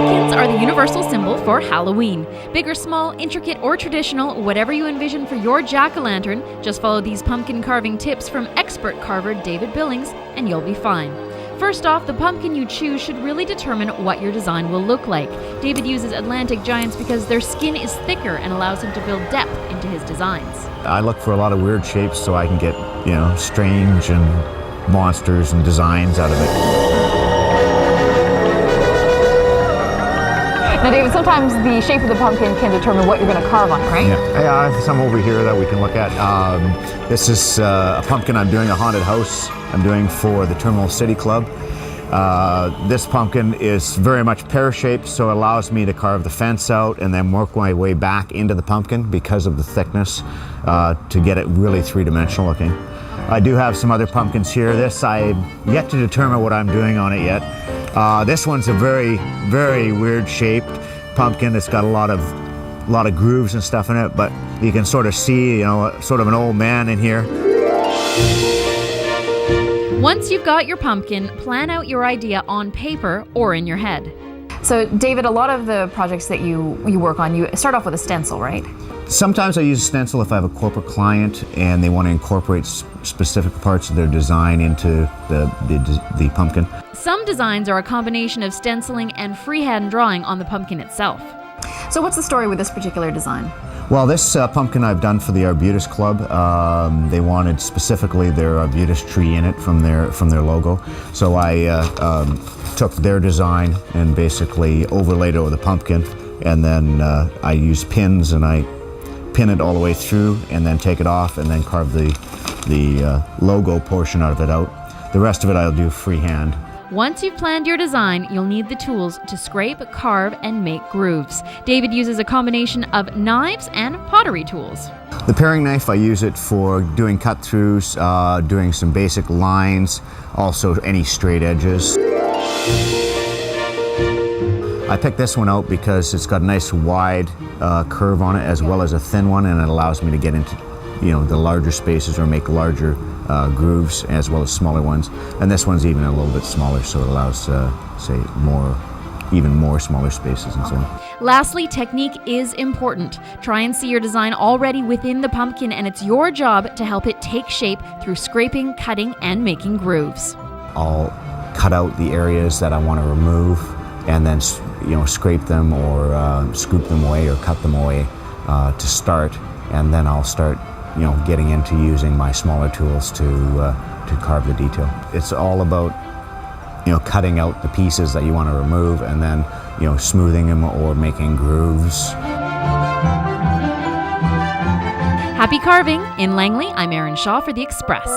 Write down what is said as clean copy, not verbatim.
Pumpkins are the universal symbol for Halloween. Big or small, intricate or traditional, whatever you envision for your jack-o'-lantern, just follow these pumpkin carving tips from expert carver David Billings and you'll be fine. First off, the pumpkin you choose should really determine what your design will look like. David uses Atlantic giants because their skin is thicker and allows him to build depth into his designs. I look for a lot of weird shapes so I can get, strange and monsters and designs out of it. Now, David, sometimes the shape of the pumpkin can determine what you're going to carve on it, right? Yeah, I have some over here that we can look at. This is a pumpkin I'm doing, a haunted house I'm doing for the Terminal City Club. This pumpkin is very much pear-shaped, so it allows me to carve the fence out and then work my way back into the pumpkin because of the thickness to get it really three-dimensional looking. I do have some other pumpkins here. This, I've yet to determine what I'm doing on it yet. This one's a very, very weird shaped pumpkin. It's got a lot of grooves and stuff in it, but you can sort of see, sort of an old man in here. Once you've got your pumpkin, plan out your idea on paper or in your head. So, David, a lot of the projects that you work on, you start off with a stencil, right? Sometimes I use a stencil if I have a corporate client and they want to incorporate specific parts of their design into the pumpkin. Some designs are a combination of stenciling and freehand drawing on the pumpkin itself. So what's the story with this particular design? Well, this pumpkin I've done for the Arbutus Club. They wanted specifically their Arbutus tree in it from their logo. So I took their design and basically overlaid it over the pumpkin, and then I used pins and I pin it all the way through and then take it off and then carve the logo portion of it out. The rest of it I'll do freehand. Once you've planned your design, you'll need the tools to scrape, carve, and make grooves. David uses a combination of knives and pottery tools. The paring knife, I use it for doing cut-throughs, doing some basic lines, also any straight edges. I picked this one out because it's got a nice wide curve on it as well as a thin one, and it allows me to get into the larger spaces or make larger grooves as well as smaller ones. And this one's even a little bit smaller, so it allows, even more smaller spaces and so on. Lastly, technique is important. Try and see your design already within the pumpkin, and it's your job to help it take shape through scraping, cutting, and making grooves. I'll cut out the areas that I want to remove and then scrape them or scoop them away or cut them away to start, and then I'll start getting into using my smaller tools to carve the detail. It's all about cutting out the pieces that you want to remove and then smoothing them or making grooves. Happy carving! In Langley, I'm Erin Shaw for The Express.